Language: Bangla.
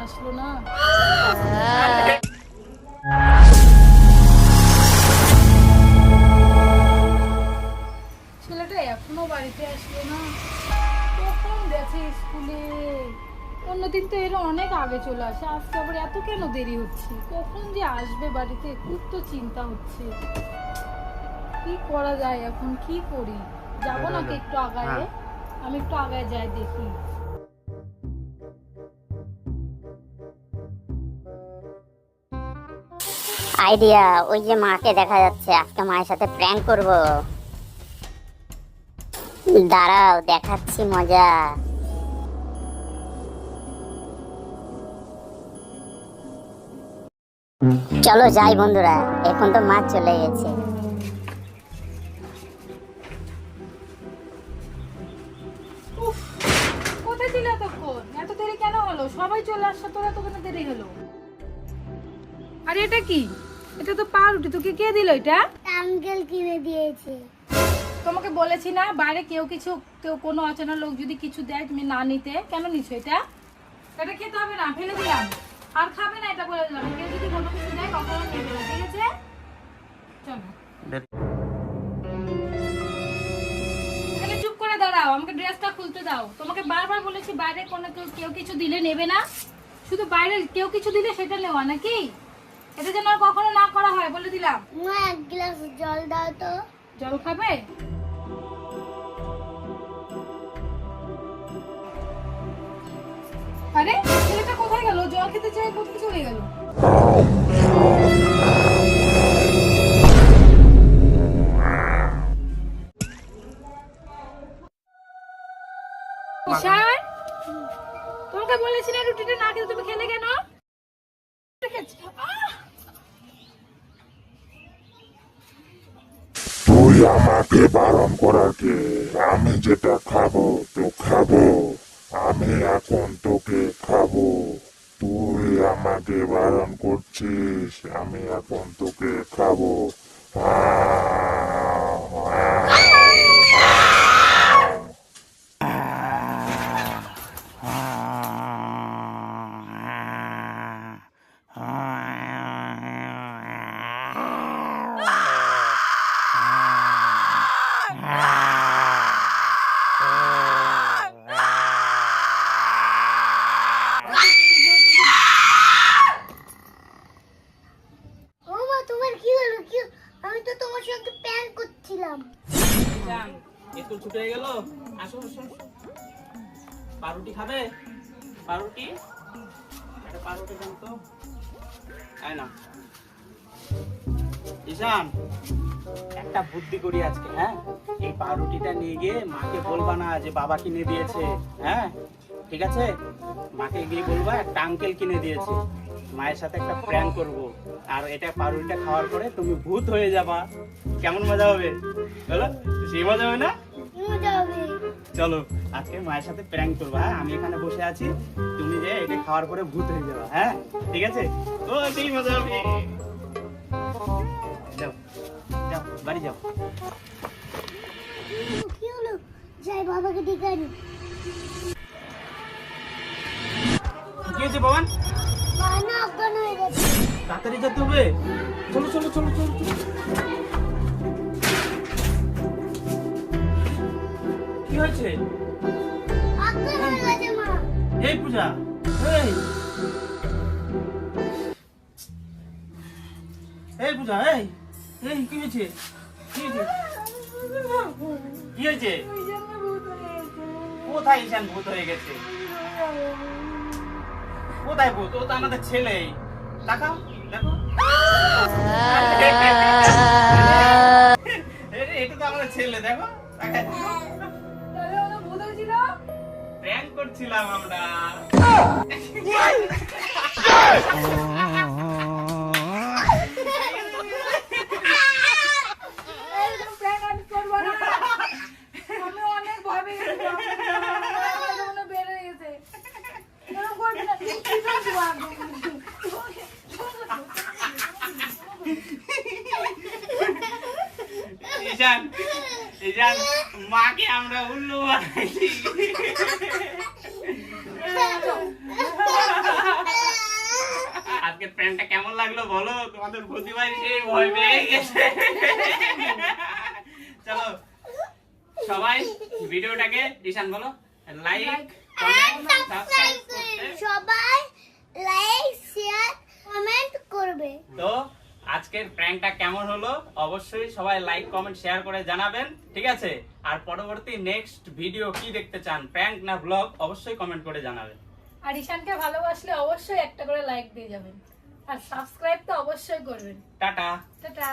আসলো না। ছেলেটা এখনো বাড়িতে আসলো না, কখন গেছে স্কুলে? অন্যদিন তো এরা অনেক আগে চলে আসে, আজকে আবার এত কেন দেরি হচ্ছে? কখন যে আসবে বাড়িতে, খুব তো চিন্তা হচ্ছে। কি করা যায় এখন, কি করি? যাবো নাকি একটু আগায়ে? আমি একটু আগায় যাই, দেখি। আইডিয়া, ওই যে মাকে দেখা যাচ্ছে, আজকে মায়ের সাথে প্র্যাঙ্ক করব। দাঁড়াও, দেখাচ্ছি মজা। চলো যাই বন্ধুরা, এখন তো মা চলে গেছে। উফ, কোথায় ছিল এতক্ষণ? এত দেরি কেন হলো? সবাই চলে আসছে, তোরা তো কেন দেরি হলো? আরে এটা কি? এটা তো পাউরুটি, তোকে কে দিল এটা? আঙ্কেল কিনে দিয়েছে। তোমাকে বলেছি না, বাইরে কেউ কোনো অচেনা লোক যদি কিছু দেয় তুমি না নিতে। কেন নিছো এটা? এটা খেতে হবে না, ফেলে দিলাম। আর খাবে না, এটা বলে দিলাম। কেউ যদি কোনো কিছু দেয় কখনো নেবে না, ঠিক আছে? চলো এখানে চুপ করে দাঁড়াও, আমাকে ড্রেসটা খুলতে দাও। তোমাকে বারবার বলেছি বাইরে কেউ কিছু দিলে নেবে না। শুধু বাইরে কেউ কিছু দিলে সেটা নেওয়া নাকি? এটা যেন আর কখনো না করা হয়, বলে দিলাম। মা এক গ্লাস জল দাও তো। জল খাবে? আরে ছেলেটা কোথায় গেল? জল খেতে চাই, কোথায় চলে গেল? ঈশান, তোমাকে বলেছি না রুটিটা না খেতে, তুমি খেলে কেন? তুই আমাকে বারণ করার কে? আমি যেটা খাবো তো খাবো। আমি এখন তোকে খাবো। তুই আমাকে বারণ করছিস, আমি এখন তোকে খাবো। ও মা, তোমার কি হলো? কি, আমি তো তোমার সঙ্গে প্র্যাঙ্ক করছিলাম। স্কুল ছুটি হয়ে গেল, আসো আসো। পাউরুটি খাবে? পাউরুটি, একটা পাউরুটি দেন তো। আয় না ঈশান, একটা বুদ্ধি করি আজকে। হ্যাঁ, এই পাউরুটিটা নিয়ে গিয়ে মাকে বলবা না যে বাবা কিনে দিয়েছে। হ্যাঁ ঠিক আছে, মাকে গিয়ে বলবা একটা আঙ্কেল কিনে দিয়েছে। মায়ের সাথে একটা প্র্যাঙ্ক করব, আর এটা পাউরুটিটা খাওয়ার পরে তুমি ভূত হয়ে যাবা। কেমন মজা হবে বলো? সেই মজা হবে না? মজা হবে। চলো আজকে মায়ের সাথে প্র্যাঙ্ক করবো। হ্যাঁ, আমি এখানে বসে আছি, তুমি যে এটা খাওয়ার পরে ভূত হয়ে যাবা। হ্যাঁ ঠিক আছে, ও সেই মজা হবে। যাও যাও, বাড়ি যাও। কি হলো? যাই বাবাকে ডেকে আনি। কি হয়েছে বাবান? মা না অজ্ঞান হয়ে গেছে। তাড়াতাড়ি যেতে হবে। চলো চলো চলো চলো চলো। কি হয়েছে? অজ্ঞান হয়ে গেছে মা। এই পূজা, এই এই পূজা, এই এই কি হয়েছে? কি হয়েছে? কি হয়েছে? কোথায় ঈশান ভূত হয়ে গেছে? কোথায় ভূত? ও তো আমাদের ছেলে। তাকাও, দেখো। এটা তো আমাদের ছেলে, দেখো। তাহলে ওরা ভূত হয়েছিল? প্র্যাঙ্ক করছিলাম আমরা। এরকম prank আর করবো না। আমি অনেক ভয় পেয়ে গেছি। আমার মনে বের হয়ে গেছে। এরকম করবি না। কি করবি আগে? ঈশান, ঈশান, মাকে আমরা উল্লু বানাইছি। বলো তোমাদের প্রতিবার সেই ভয় পেয়ে গেছে। চলো সবাই ভিডিওটাকে ঈশান বলো লাইক সাবস্ক্রাইব করে সবাই লাইক শেয়ার কমেন্ট করবে। তো আজকের প্র্যাঙ্কটা কেমন হলো অবশ্যই সবাই লাইক কমেন্ট শেয়ার করে জানাবেন, ঠিক আছে? আর পরবর্তী নেক্সট ভিডিও কি দেখতে চান, প্র্যাঙ্ক না ব্লগ, অবশ্যই কমেন্ট করে জানাবেন। আর ঈশানকে ভালোবাসলে অবশ্যই একটা করে লাইক দিয়ে যাবেন, আর সাবস্ক্রাইব তো অবশ্যই করবেন। টাটা। টাটা।